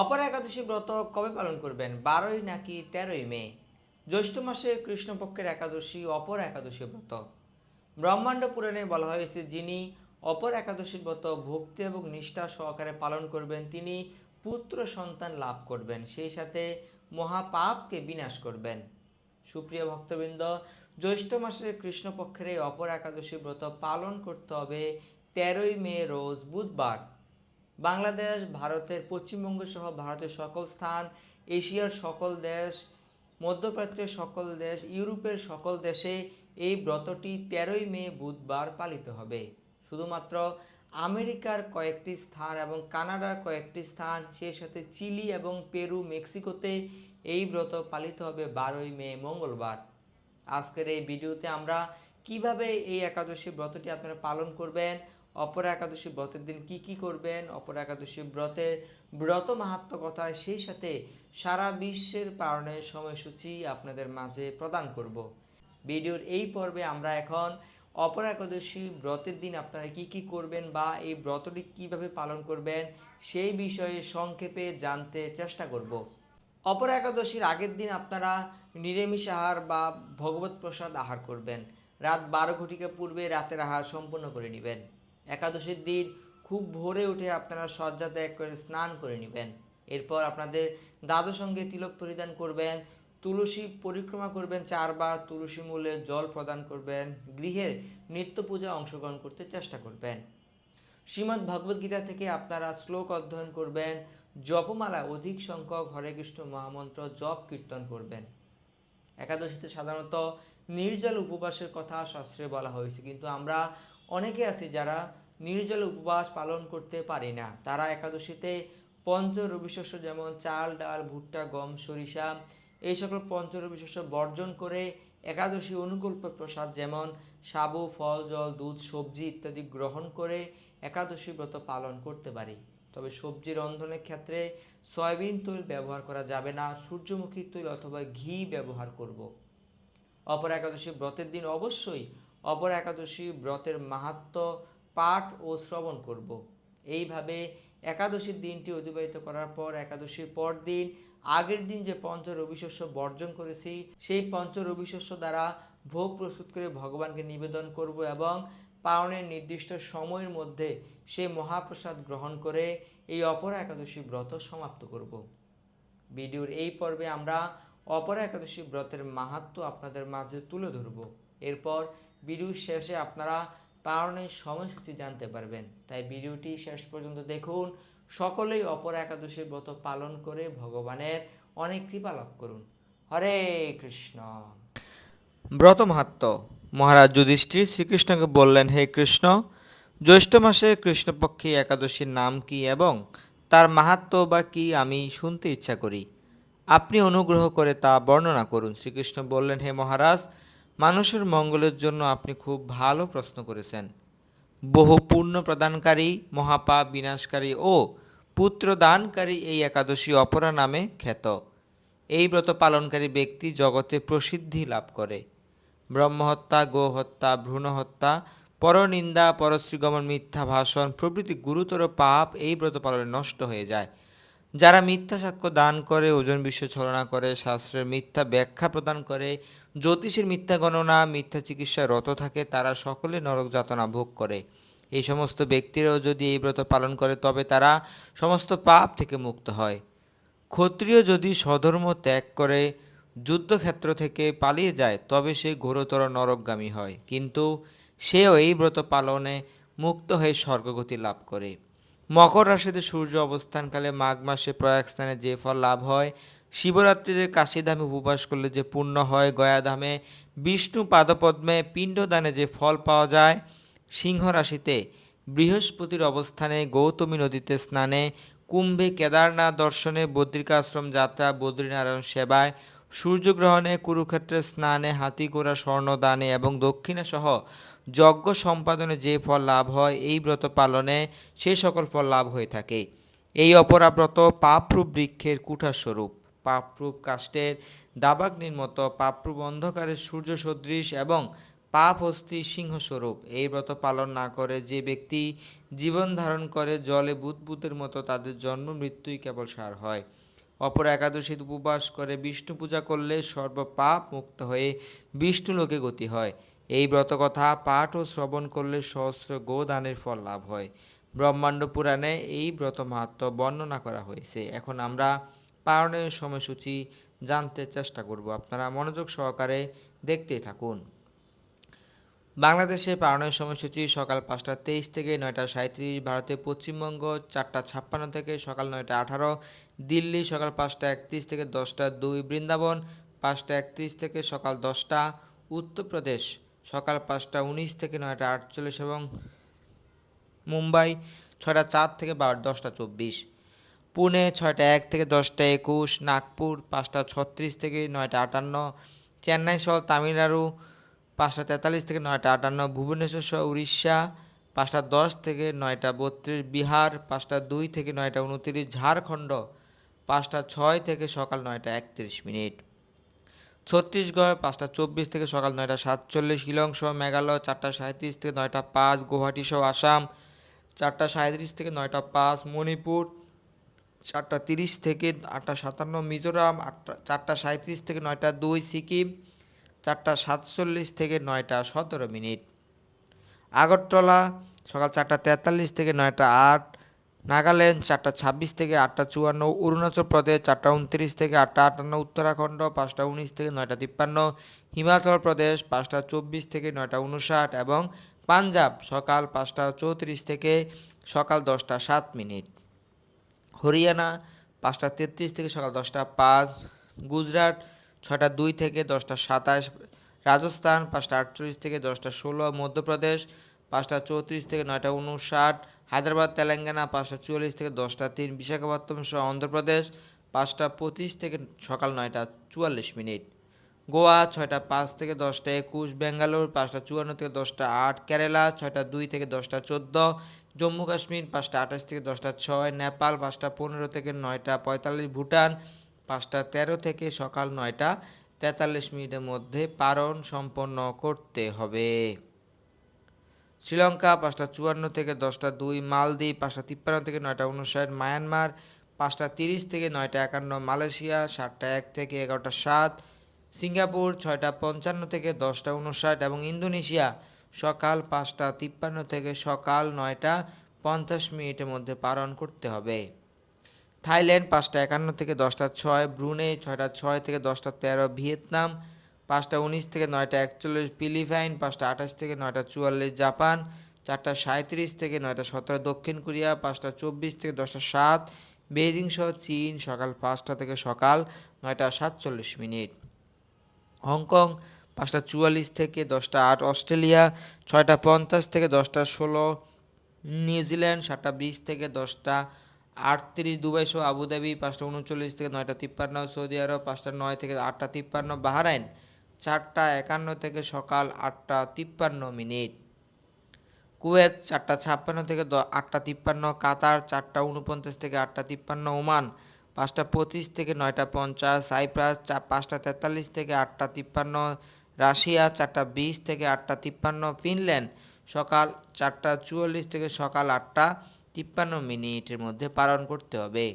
অপর একাদশী ব্রত কবে পালন করবেন? 12ই নাকি 13ই মে? জ্যৈষ্ঠ মাসে কৃষ্ণপক্ষের একাদশী অপর একাদশী ব্রত। ব্রহ্মাণ্ড পুরাণে বলা হয়েছে, যিনি অপর একাদশীর ব্রত ভক্তি এবং নিষ্ঠা সহকারে পালন করবেন তিনি পুত্র সন্তান লাভ করবেন, সেই সাথে মহাপাপকে বিনাশ করবেন। সুপ্রিয় ভক্তবৃন্দ, জ্যৈষ্ঠ মাসের কৃষ্ণপক্ষের এই অপর একাদশী ব্রত পালন করতে হবে 13ই মে রোজ বুধবার। বাংলাদেশ, ভারতের পশ্চিমবঙ্গ সহ ভারতের সকল স্থান, এশিয়ার সকল দেশ, মধ্যপ্রাচ্যের সকল দেশ, ইউরোপের সকল দেশে এই ব্রতটি 13ই মে বুধবার পালিত হবে। শুধুমাত্র আমেরিকার কয়েকটি স্থান এবং কানাডার কয়েকটি স্থান, সেই সাথে চিলি এবং পেরু, মেক্সিকোতে এই ব্রত পালিত হবে 12ই মে মঙ্গলবার। আজকের এই ভিডিওতে আমরা কিভাবে এই একাদশী ব্রতটি আপনারা পালন করবেন, অপর একাদশী ব্রতের দিন কি কি করবেন, অপর একাদশী ব্রতের ব্রত মাহাত্ম্য কথা, সেই সাথে সারা বিশ্বের পালনের সময়সূচি আপনাদের মাঝে প্রদান করব। ভিডিওর এই পর্বে আমরা এখন অপর একাদশী ব্রতের দিন আপনারা কি কি করবেন বা এই ব্রতটি কিভাবে পালন করবেন সেই বিষয়ে সংক্ষেপে জানতে চেষ্টা করব। অপর একাদশীর আগের দিন আপনারা নিরামিষ আহার বা ভগবত প্রসাদ আহার করবেন। রাত 12 ঘটিকা পূর্বে রাতের আহার সম্পূর্ণ করে নেবেন। একাদশীর দিন খুব ভোরে উঠে আপনারা শয্যা ত্যাগ করে স্নান করে নেবেন। এরপর আপনাদের দ্বাদশ অঙ্গে তিলক পরিধান করবেন, তুলসী পরিক্রমা করবেন 4 বার, তুলসী মূলে জল প্রদান করবেন, গৃহের নিত্য পূজা অংশগ্রহণ করতে চেষ্টা করবেন। শ্রীমদ্ ভগবদ্গীতা থেকে আপনারা শ্লোক অধ্যয়ন করবেন, জপমালা অধিক সংখ্যক হরে কৃষ্ণ মহামন্ত্র জপ কীর্তন করবেন। একাদশীতে সাধারণত নির্জল উপবাসের কথা শাস্ত্রে বলা হয়েছে, কিন্তু আমরা অনেকে আছি যারা নির্জল উপবাস পালন করতে পারি না। তারা একাদশীতে পঞ্চ রবিশস্য যেমন চাল, ডাল, ভুট্টা, গম, সরিষা এই সকল পঞ্চ রবিশস্য বর্জন করে একাদশী অনুকল্প প্রসাদ যেমন সাবু, ফল, জল, দুধ, সবজি ইত্যাদি গ্রহণ করে একাদশী ব্রত পালন করতে পারি। তবে সবজি রন্ধনের ক্ষেত্রে সয়াবিন তৈল ব্যবহার করা যাবে না, সূর্যমুখী তৈল অথবা ঘি ব্যবহার করব। অপর একাদশী ব্রতের দিন অবশ্যই অপর একাদশী ব্রতের মাহাত্ম্য পাঠ ও শ্রবণ করব। এইভাবে একাদশীর দিনটি অতিবাহিত করার পর একাদশীর পর দিন আগের দিন যে পঞ্চ রবিশস্য বর্জন করেছি সেই পঞ্চ রবিশস্য দ্বারা ভোগ প্রস্তুত করে ভগবানকে নিবেদন করব এবং পালনের নির্দিষ্ট সময়ের মধ্যে সেই মহাপ্রসাদ গ্রহণ করে এই অপর একাদশী ব্রত সমাপ্ত করব। ভিডিওর এই পর্বে আমরা অপর একাদশী ব্রতের মাহাত্ম্য আপনাদের মাঝে তুলে ধরব। এরপর ভিডিওর শেষে আপনারা পালনের সময়সূচি জানতে পারবেন, তাই ভিডিওটি শেষ পর্যন্ত দেখুন। সকলেই অপর একাদশীর ব্রত পালন করে ভগবানের অনেক কৃপা লাভ করুন। হরে কৃষ্ণ। ব্রত মাহাত্ম্য। মহারাজ যুধিষ্ঠির শ্রীকৃষ্ণকে বললেন, হে কৃষ্ণ, জ্যৈষ্ঠ মাসে কৃষ্ণপক্ষী একাদশীর নাম কি এবং তার মাহাত্ম্য বা কি আমি শুনতে ইচ্ছা করি। আপনি অনুগ্রহ করে তা বর্ণনা করুন। শ্রীকৃষ্ণ বললেন, হে মহারাজ, মানুষের মঙ্গলের জন্য আপনি খুব ভালো প্রশ্ন করেছেন। বহু পুণ্য প্রদানকারী, মহাপাপ বিনাশকারী ও পুত্রদানকারী এই একাদশী অপরা নামে খ্যাত। এই ব্রত পালনকারী ব্যক্তি জগতে প্রসিদ্ধি লাভ করে। ব্রহ্মহত্যা, গোহত্যা, ভ্রূণহত্যা, পরনিন্দা, পরশ্রীগমন, মিথ্যা ভাষণ প্রভৃতি গুরুতর পাপ এই ব্রত পালনে নষ্ট হয়ে যায়। যারা মিথ্যা সাক্ষ্য দান করে, ওজন বিশ্ব ছলনা করে, শাস্ত্রের মিথ্যা ব্যাখ্যা প্রদান করে, জ্যোতিষের মিথ্যা গণনা, মিথ্যা চিকিৎসায় রত থাকে, তারা সকলে নরক যাতনা ভোগ করে। এই সমস্ত ব্যক্তিরাও যদি এই ব্রত পালন করে তবে তারা সমস্ত পাপ থেকে মুক্ত হয়। ক্ষত্রিয় যদি স্বধর্ম ত্যাগ করে যুদ্ধক্ষেত্র থেকে পালিয়ে যায় তবে সে ঘোরতর নরকগামী হয়, কিন্তু সেও এই ব্রত পালনে মুক্ত হয়ে স্বর্গগতি লাভ করে। মকর রাশিতে সূর্য অবস্থানকালে মাঘ মাসে প্রয়াগ স্থানে যে ফল লাভ হয়, শিবরাত্রিতে কাশীধামে উপবাস করলে যে পুণ্য হয়, গয়াধামে বিষ্ণু পাদপদ্মে পিণ্ডদানে যে ফল পাওয়া যায়, সিংহ রাশিতে বৃহস্পতির অবস্থানে গৌতমী নদীতে স্নানে, কুম্ভে কেদারনাথ দর্শনে, বদ্রিকাশ্রম যাত্রা, বদ্রীনারায়ণ সেবায়, সূর্যগ্রহণে, কুরুক্ষেত্রে স্নানে, হাতি ঘোড়া স্বর্ণদানে এবং দক্ষিণা সহ যজ্ঞ সম্পাদনে যে ফল লাভ হয়, এই ব্রত পালনে সে সকল ফল লাভ হয়ে থাকে। এই অপরাব্রত পাপরূপ বৃক্ষের কুঠাস্বরূপ, পাপরূপ কাষ্ঠের দাবাগ্নির মতো, পাপরূপ অন্ধকারের সূর্য সদৃশ এবং পাপ হস্তি সিংহস্বরূপ। এই ব্রত পালন না করে যে ব্যক্তি জীবন ধারণ করে জলে বুদবুদের মতো, তাদের জন্ম মৃত্যুই কেবল সার হয়। অপর একাদশীতে উপবাস করে বিষ্ণু পূজা করলে সর্বপাপ মুক্ত হয়ে বিষ্ণু লোকে গতি হয়। এই ব্রতকথা পাঠ ও শ্রবণ করলে সহস্র গোদানের ফল লাভ হয়। ব্রহ্মাণ্ড পুরাণে এই ব্রত মাহাত্ম্য বর্ণনা করা হয়েছে। এখন আমরা পালনের সময়সূচি জানতে চেষ্টা করব, আপনারা মনোযোগ সহকারে দেখতেই থাকুন। বাংলাদেশে পালনের সময়সূচি সকাল 5টা 23 থেকে 9টা 37, ভারতের পশ্চিমবঙ্গ 4টা 56 থেকে সকাল 9টা 18, দিল্লি সকাল 5টা 31 থেকে 10টা 2, বৃন্দাবন 5টা 31 থেকে সকাল 10টা, উত্তরপ্রদেশ সকাল 5টা 19 থেকে 9টা 48 এবং মুম্বাই 6টা 4 থেকে 10টা 24, পুনে 6টা 1 থেকে 10টা 21, নাগপুর 5টা 36 থেকে 9টা 58, চেন্নাই সহ তামিলনাড়ু 5টা 43 থেকে 9টা 58, ভুবনেশ্বর সহ উড়িষ্যা 5টা 10 থেকে 9টা 32, বিহার 5টা 2 থেকে 9টা 29, ঝাড়খণ্ড 5টা 6 থেকে সকাল 9টা 31, ছত্তিশগড় 5টা 24 থেকে সকাল 9টা 47, শিলং সহ মেঘালয় 4টা 37 থেকে 9টা 5, গুয়াহাটি সহ আসাম 4টা 37 থেকে 9টা 5, মণিপুর 4টা 30 থেকে 8টা 57, মিজোরাম 4টা 37 থেকে 9টা 2, সিকিম 4টা 47 থেকে 9টা 17, আগরতলা সকাল 4টা 43 থেকে 9টা 8, নাগাল্যান্ড 4টা 26 থেকে 8টা 54, অরুণাচল প্রদেশ 4টা 29 থেকে 8টা 58, উত্তরাখণ্ড 5টা 19 থেকে 9টা 53, হিমাচল প্রদেশ 5টা 24 থেকে 9টা 59 এবং পাঞ্জাব সকাল 5টা 34 থেকে সকাল 10টা 7, হরিয়ানা 5টা 33 থেকে সকাল 10টা 5, গুজরাট 6টা 2 থেকে 10টা 27, রাজস্থান 5টা 48 থেকে 10টা 16, মধ্যপ্রদেশ 5টা 34 থেকে 9টা 59, হায়দ্রাবাদ তেলেঙ্গানা 5টা 44 থেকে 10টা 3, বিশাখাপত্তনম সহ অন্ধ্রপ্রদেশ 5টা 25 থেকে সকাল 9টা 44, গোয়া 6টা 5 থেকে 10টা 21, বেঙ্গালোর 5টা 54 থেকে 10টা 8, কেরালা 6টা 2 থেকে 10টা 14, জম্মু কাশ্মীর 5টা 28 থেকে 10টা 6, নেপাল 5টা 15 থেকে 9টা 45, ভুটান 5টা 13 থেকে সকাল 9টা 43 মধ্যে পালন সম্পন্ন করতে হবে। শ্রীলঙ্কা 5টা 54 থেকে 10টা 2, মালদ্বীপ 5টা 53 থেকে 9টা 59, মায়ানমার 5টা 30 থেকে 9টা 51, মালয়েশিয়া 7টা 1 থেকে 11টা 7, সিঙ্গাপুর 6টা 55 থেকে 10টা 59 এবং ইন্দোনেশিয়া সকাল 5টা 53 থেকে সকাল 9টা 50 মধ্যে পালন করতে হবে। থাইল্যান্ড 5টা 51 থেকে 10টা 6, ব্রুনেই 6টা 6 থেকে 10টা 13, ভিয়েতনাম 5টা 19 থেকে 9টা 41, ফিলিপাইন 5টা 28 থেকে 9টা 44, জাপান 4টা 37 থেকে 9টা 17, দক্ষিণ কোরিয়া 5টা 24 থেকে 10টা 7, বেইজিং সহ চীন সকাল 5টা থেকে সকাল 9টা 47, হংকং 5টা 44 থেকে 10টা 8, অস্ট্রেলিয়া 6টা 50 থেকে 10টা 16, নিউজিল্যান্ড 7টা 20 থেকে 10টা 38, দুবাই সহ আবুধাবি 5টা 39 থেকে 9টা 53, সৌদি আরব 5টা 9 থেকে 8টা 53, বাহরাইন 4টা 51 থেকে সকাল 8টা 53, কুয়েত 4টা 56 থেকে 8টা 53, কাতার 4টা 49 থেকে 8টা 53, ওমান 5টা 25 থেকে 9টা 50, সাইপ্রাস 5টা 43 থেকে 8টা 53, রাশিয়া 4টা 20 থেকে 8টা 53, ফিনল্যান্ড সকাল 4টা 44 থেকে সকাল 8টা 53 মধ্যে পালন করতে হবে।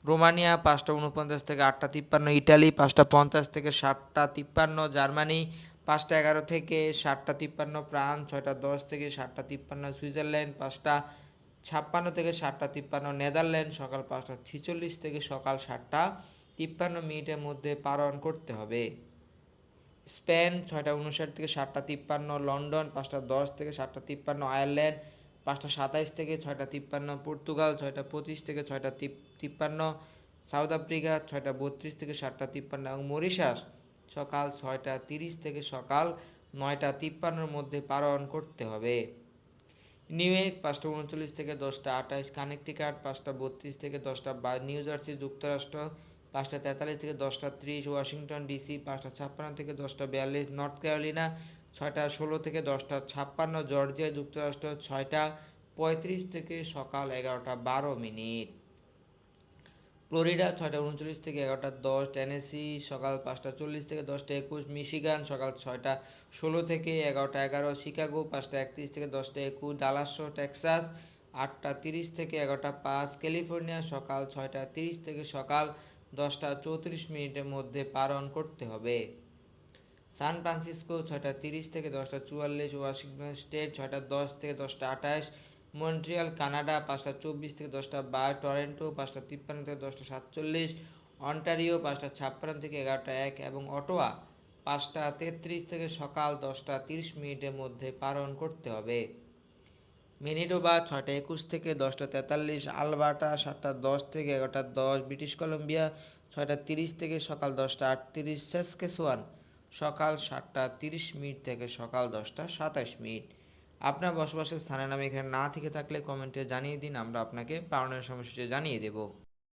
রোমানিয়া 5টা 49 থেকে 8টা 53, ইটালি 5টা 50 থেকে 7টা 53, জার্মানি 5টা 11 থেকে 7টা 53, ফ্রান্স 6টা 10 থেকে 7টা 53, সুইজারল্যান্ড 5টা 56 থেকে 7টা 53, নেদারল্যান্ড সকাল 5টা 46 থেকে সকাল 7টা 53 মধ্যে পালন করতে হবে। স্পেন 6টা 59 থেকে 7টা 53, লন্ডন 5টা 10 থেকে 7টা 53, আয়ারল্যান্ড 5টা 27 থেকে 6টা 53, পর্তুগাল 6টা 25 থেকে 6টা 53, সাউথ আফ্রিকা 6টা 32 থেকে 7টা 53 এবং মরিশাস সকাল 6টা 30 থেকে সকাল 9টা 53 মধ্যে পালন করতে হবে। নিউ ইয়র্ক 5টা 39 থেকে 10টা 28, কানেকটিকাট 5টা 32 থেকে 10টা 22, নিউ জার্সি যুক্তরাষ্ট্র 5টা 43 থেকে 10টা 30, ওয়াশিংটন ডিসি 5টা 56 থেকে 10টা 42, নর্থ ক্যারোলিনা 6টা 16 থেকে 10টা 56, জর্জিয়া যুক্তরাষ্ট্র 6টা 35 থেকে সকাল 11টা 12, ফ্লোরিডা 6:39 থেকে 11:10, টেনেসি সকাল 5:40 থেকে 10:21, মিশিগান সকাল 6:16 থেকে 11:11, শিকাগো 5:31 থেকে 10:21, ডালাস টেক্সাস 8:30 থেকে 11:05, ক্যালিফোর্নিয়া সকাল 6:30 থেকে সকাল 10:34 মধ্যে পালন করতে হবে। সান ফ্রান্সিসকো 6:30 থেকে 10:44, ওয়াশিংটন স্টেট 6:10 থেকে 10:28, মন্ট্রিয়াল কানাডা 5:24 থেকে 10:22, টরন্টো 5:53 থেকে 10:47, অন্টারিও 5:56 থেকে 11:01 এবং অটোয়া 5:33 থেকে সকাল 10:30 মধ্যে পালন করতে হবে। ম্যানিটোবা 6:21 থেকে 10:43, আলবার্টা 7:10 থেকে 11:10, ব্রিটিশ কলম্বিয়া 6:30 থেকে সকাল 10:38, সাসক্যাচুয়ান সকাল 7:30 থেকে সকাল 10:27। আপনার বসবাসের স্থানের নাম এখানে না থেকে থাকলে কমেন্টে জানিয়ে দিন, আমরা আপনাকে পালনের সময়সূচি জানিয়ে দেব।